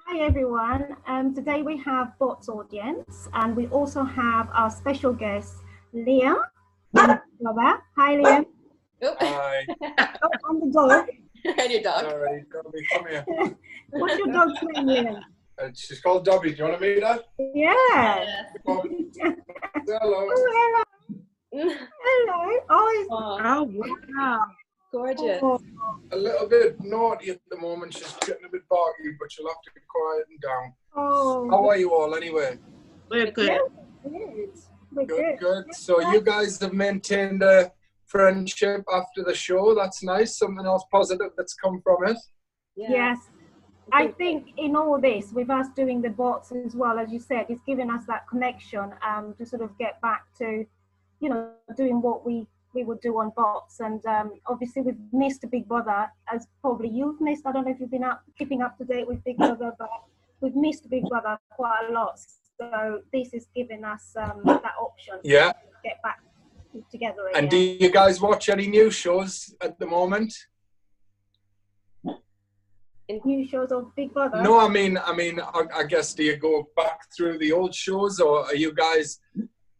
Hi everyone. Today we have BBBOTS Audience, and we also have our special guest, Liam. Hi Liam. Hi. Oh, and the dog. And your dog. Sorry, Dobby, come here. What's your dog's name, Liam? She's called Dobby. Do you want to meet her? Yeah. Hello. Oh, hello. Hello. Oh, Wow. gorgeous. Oh, A little bit naughty at the moment. She's getting a bit barky, but she'll have to quieten down. oh. How are you all anyway? We're good. We're good. Good. So you guys have maintained a friendship after the show. That's nice. Something else positive that's come from it. Yeah. Yes. I think in all this, with us doing the bots as well, as you said, it's given us that connection to sort of get back to, you know, doing what we would do on bots. And obviously we've missed Big Brother, as probably you've missed. I don't know if you've been keeping up to date with Big Brother, but we've missed Big Brother quite a lot. So this is giving us that option to get back together again. And do you guys watch any new shows at the moment? New shows of Big Brother? No, I mean, I guess, do you go back through the old shows, or are you guys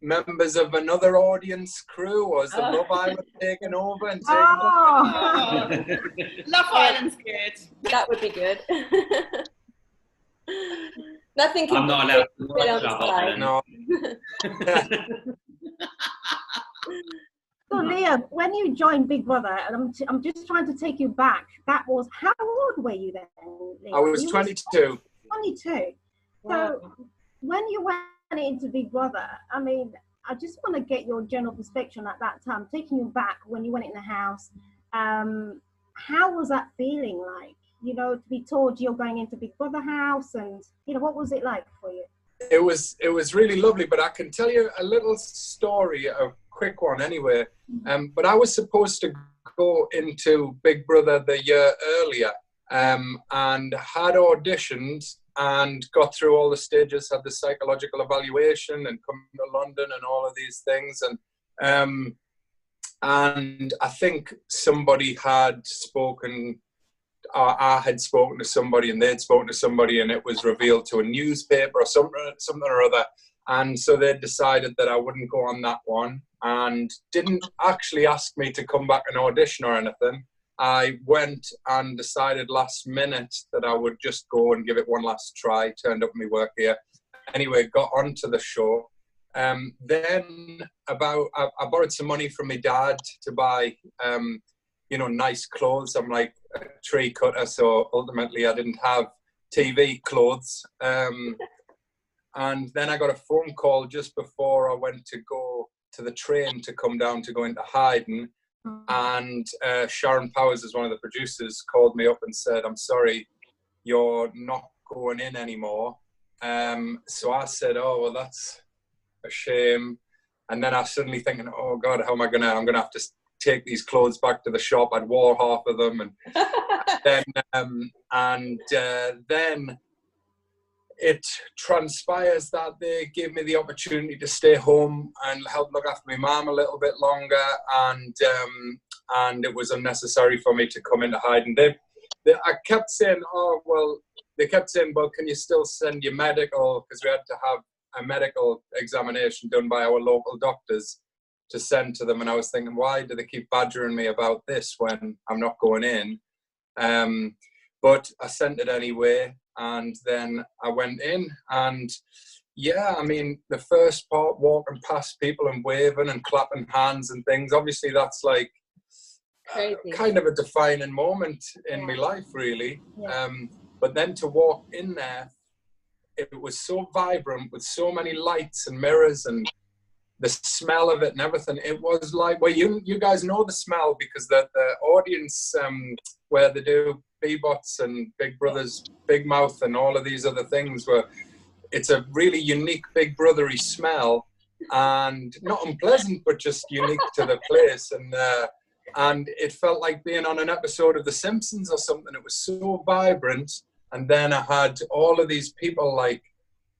members of another audience crew, or is the Love Island taking over and taking over? Love Island's good. That would be good. Nothing can I'm not allowed to be on watch the Love side. Island. No. So Liam, when you joined Big Brother, and I'm just trying to take you back, that was, how old were you then, Liam? I was 22. 22. Wow. So when you went into Big Brother, I mean, I just want to get your general perspective at that time, taking you back when you went in the house. How was that feeling like? You know, to be told you're going into Big Brother house, and you know, what was it like for you? It was really lovely, but I can tell you a little story, a quick one anyway. But I was supposed to go into Big Brother the year earlier, and had auditioned and got through all the stages, had the psychological evaluation and come to London and all of these things. And I think somebody had spoken, I had spoken to somebody and they'd spoken to somebody, and it was revealed to a newspaper or something or other. And so they decided that I wouldn't go on that one, and didn't actually ask me to come back and audition or anything. I went and decided last minute that I would just go and give it one last try, turned up my work here. Anyway, got onto the show. Then I borrowed some money from my dad to buy, you know, nice clothes. I'm like a tree cutter, so ultimately I didn't have TV clothes. And then I got a phone call just before I went to go to the train to come down to go into hiding. And Sharon Powers, is one of the producers, called me up and said, "I'm sorry, you're not going in anymore." So I said, "Oh, well, that's a shame." And then I was suddenly thinking, "Oh God, how am I I'm gonna have to take these clothes back to the shop." I'd wore half of them, and then it transpires that they gave me the opportunity to stay home and help look after my mum a little bit longer, and it was unnecessary for me to come into hiding. I kept saying, "Oh, well," they kept saying, "Well, can you still send your medical?" Because we had to have a medical examination done by our local doctors to send to them. And I was thinking, why do they keep badgering me about this when I'm not going in? But I sent it anyway. And then I went in, and yeah, I mean, the first part, walking past people and waving and clapping hands and things, obviously that's like kind of a defining moment in my life, really. Yeah. But then to walk in there, it was so vibrant with so many lights and mirrors and the smell of it and everything. It was like, well, you guys know the smell, because the audience where they do BBBOTS and Big Brother's Big Mouth and all of these other things, where it's a really unique Big Brothery smell, and not unpleasant, but just unique to the place. And it felt like being on an episode of The Simpsons or something. It was so vibrant. And then I had all of these people, like,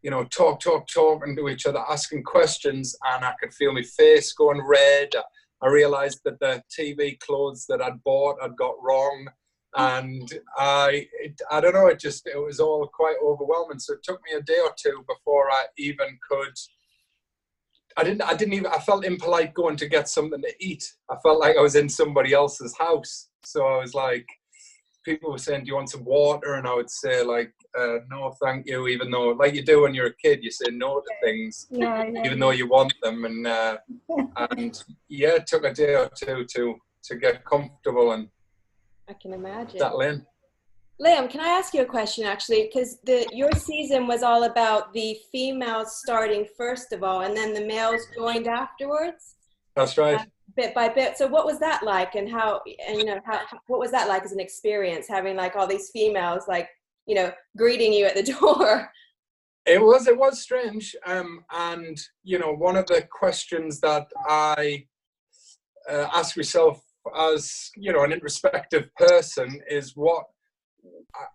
you know, talking to each other, asking questions, and I could feel my face going red. I realized that the TV clothes that I'd bought, I'd got wrong. And I don't know, it was all quite overwhelming. So it took me a day or two before I even could. I felt impolite going to get something to eat. I felt like I was in somebody else's house. So I was like, people were saying, do you want some water? And I would say like, no, thank you. Even though, like you do when you're a kid, you say no to things, even though you want them. And yeah, it took a day or two to get comfortable and I can imagine. settle in. Liam, can I ask you a question actually? Because your season was all about the females starting first of all, and then the males joined afterwards. That's right. Bit by bit. So what was that like, and what was that like as an experience, having like all these females like, greeting you at the door? It was strange. And, one of the questions that I ask myself as, an introspective person is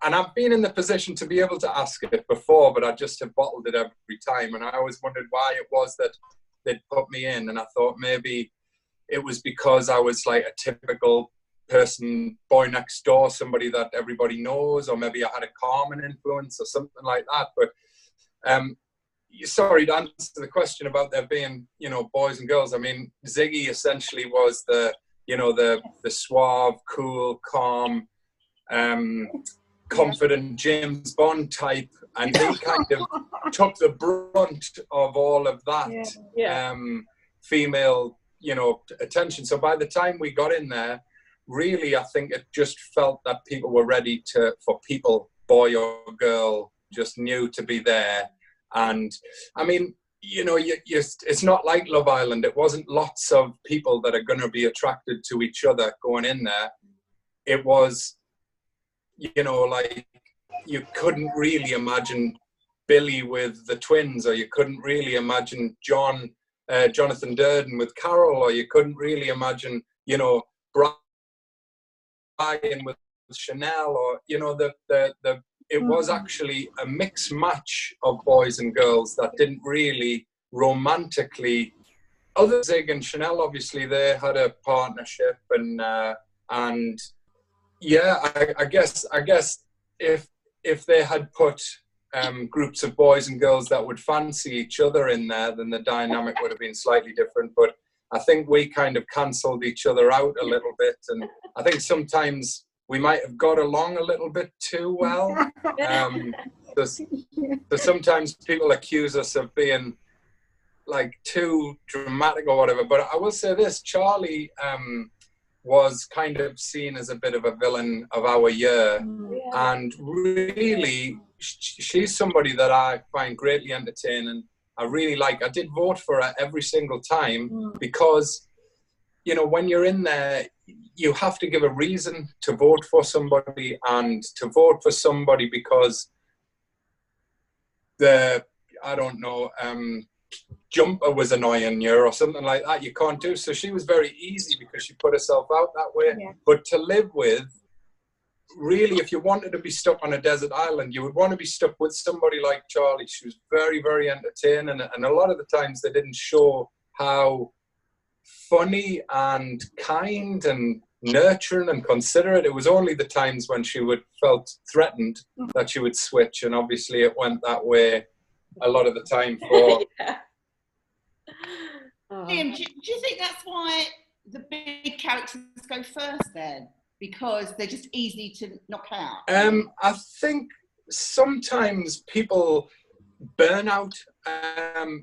and I've been in the position to be able to ask it before, but I just have bottled it every time. And I always wondered why it was that they'd put me in. And I thought maybe it was because I was like a typical person, boy next door, somebody that everybody knows, or maybe I had a calming influence or something like that. But sorry to answer the question about there being, boys and girls. I mean, Ziggy essentially was the suave, cool, calm, confident James Bond type, and he kind of took the brunt of all of that female, attention. So by the time we got in there, really, I think it just felt that people were ready for people, boy or girl, just knew to be there. And I mean, it's not like Love Island. It wasn't lots of people that are going to be attracted to each other going in there. It was, like you couldn't really imagine Billy with the twins, or you couldn't really imagine Jonathan Durden with Carol, or you couldn't really imagine, Brian with Chanel, or, it was actually a mixed match of boys and girls that didn't really romantically, other than Zig and Chanel, obviously they had a partnership, and yeah, I guess if they had put groups of boys and girls that would fancy each other in there, then the dynamic would have been slightly different. But I think we kind of cancelled each other out a little bit, and I think sometimes we might have got along a little bit too well. So sometimes people accuse us of being like too dramatic or whatever. But I will say this, Charlie was kind of seen as a bit of a villain of our year. And really, she's somebody that I find greatly entertaining. I really like. I did vote for her every single time because, when you're in there, you have to give a reason to vote for somebody, and to vote for somebody because jumper was annoying you or something like that, you can't do. So she was very easy because she put herself out that way. Yeah. But to live with, really, if you wanted to be stuck on a desert island, you would want to be stuck with somebody like Charlie. She was very, very entertaining, and a lot of the times they didn't show how funny and kind and nurturing and considerate. It was only the times when she felt threatened that she would switch, and obviously it went that way a lot of the time for Liam, do you think that's why the big characters go first then? Because they're just easy to knock out? I think sometimes people burn out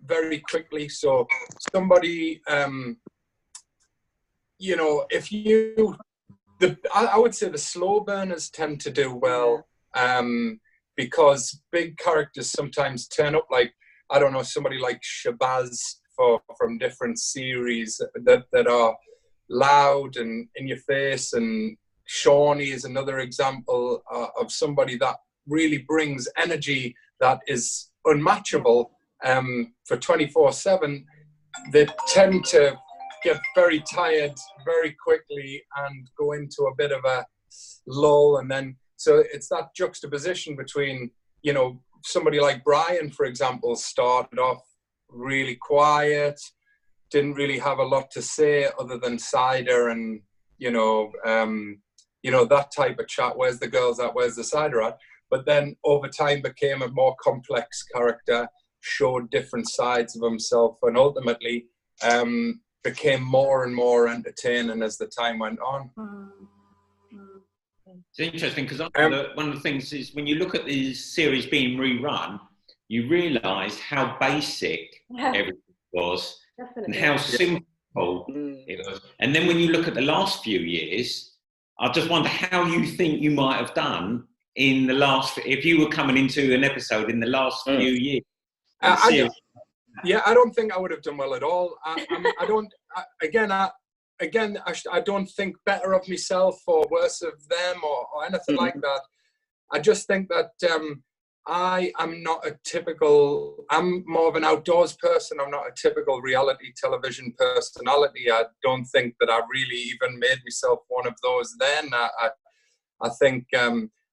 very quickly. So somebody, I would say the slow burners tend to do well, because big characters sometimes turn up, like, I don't know, somebody like Shabazz from different series that are loud and in your face, and Shawnee is another example of somebody that really brings energy that is unmatchable for 24/7. They tend to get very tired very quickly and go into a bit of a lull, and then so it's that juxtaposition between, somebody like Brian, for example, started off really quiet, didn't really have a lot to say other than cider and you know, that type of chat. Where's the girls at? Where's the cider at? But then over time became a more complex character, showed different sides of himself, and ultimately became more and more entertaining as the time went on. It's interesting because one of the things is when you look at the series being rerun, you realise how basic everything was. Definitely. And how simple it was. And then when you look at the last few years, I just wonder how you think you might have done in the last, if you were coming into an episode in the last few years. I don't think I would have done well at all. I don't think better of myself or worse of them or anything like that. I just think that I am not a typical, I'm more of an outdoors person. I'm not a typical reality television personality. I don't think that I really even made myself one of those then. I think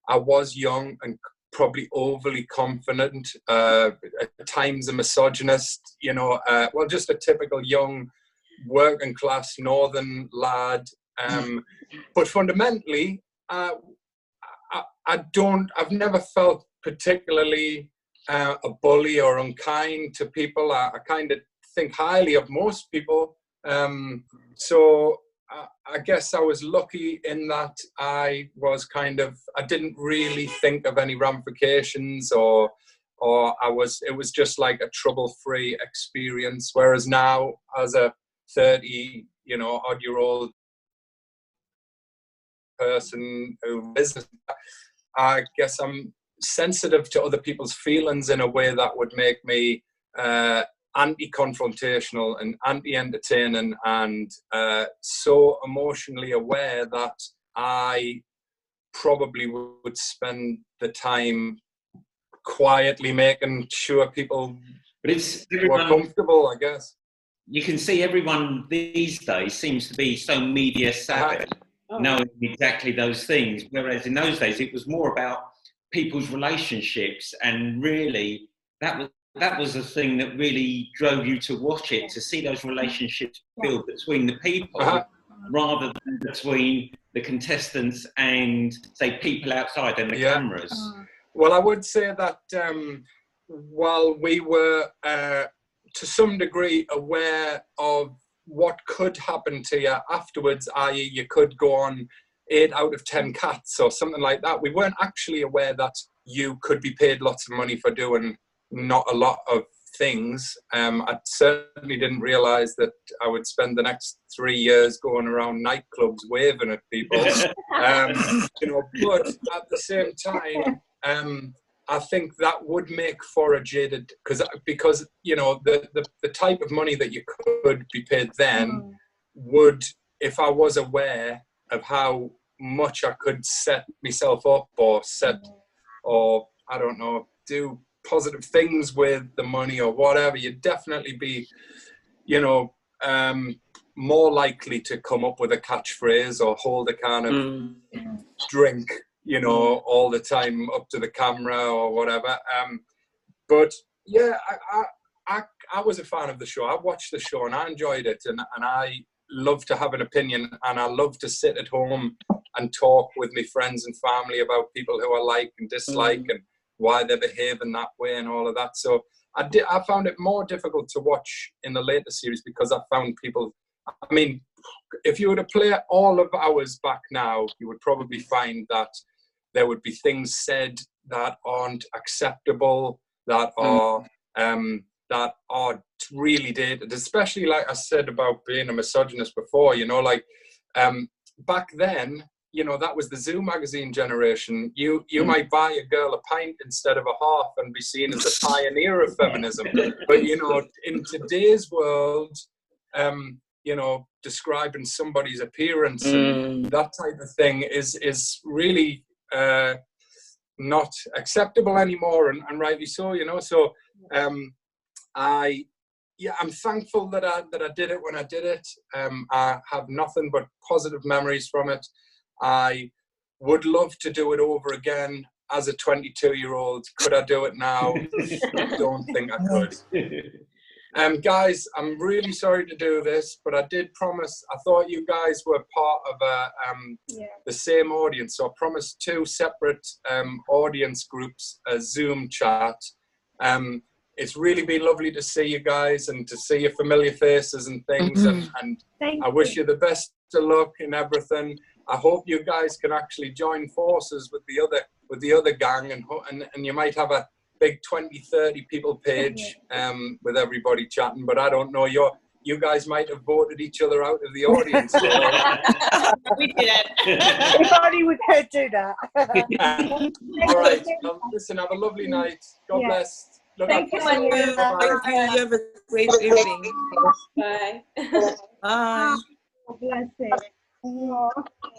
I was young and probably overly confident, at times a misogynist, you know, well, just a typical young working class northern lad. But fundamentally, I've never felt particularly a bully or unkind to people. I kind of think highly of most people. So I guess I was lucky in that I didn't really think of any ramifications or it was just like a trouble-free experience. Whereas now, as a 30-odd-year-old person who is, I guess I'm sensitive to other people's feelings in a way that would make me anti-confrontational and anti-entertaining, and so emotionally aware that I probably would spend the time quietly making sure people were comfortable, I guess. You can see everyone these days seems to be so media savvy, knowing exactly those things, whereas in those days it was more about people's relationships, and really that was the thing that really drove you to watch it, to see those relationships build between the people rather than between the contestants and, say, people outside and the cameras. Well, I would say that while we were to some degree aware of what could happen to you afterwards, i.e. you could go on 8 out of 10 cats or something like that, we weren't actually aware that you could be paid lots of money for doing not a lot of things. I certainly didn't realise that I would spend the next 3 years going around nightclubs waving at people. But at the same time, I think that would make for a jaded, because the type of money that you could be paid then would, if I was aware of how much I could set myself up or I don't know, do positive things with the money or whatever, you'd definitely be, more likely to come up with a catchphrase or hold a can of drink, all the time up to the camera or whatever. But yeah, I was a fan of the show. I watched the show and I enjoyed it, and I love to have an opinion, and I love to sit at home and talk with my friends and family about people who I like and dislike and why they behave in that way and all of that. So I found it more difficult to watch in the later series because I found people, I mean, if you were to play all of ours back now, you would probably find that there would be things said that aren't acceptable, that are really dated, especially like I said about being a misogynist before, back then, that was the Zoo magazine generation. You might buy a girl a pint instead of a half and be seen as a pioneer of feminism. But, in today's world, describing somebody's appearance and that type of thing is really not acceptable anymore, and rightly so, So I'm thankful that I did it when I did it. I have nothing but positive memories from it. I would love to do it over again as a 22-year-old. Could I do it now? I don't think I could. Guys, I'm really sorry to do this, but I did promise. I thought you guys were part of the same audience, so I promised 2 separate audience groups a Zoom chat. It's really been lovely to see you guys and to see your familiar faces and things. And I wish you the best of luck in everything. I hope you guys can actually join forces with the other gang, and you might have a big 20-30 people page with everybody chatting. But I don't know. You guys might have voted each other out of the audience. We did. If only we could do that. All right. Well, listen, have a lovely night. God bless. Thank you. Thank you. You have a great evening. Bye. Bye. God bless it. Oh.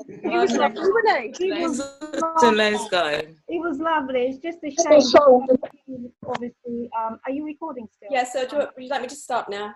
He was lovely, wasn't he? So nice guy. It was lovely. It's just a shame. Obviously, are you recording still? Yeah, so would you like me to stop now?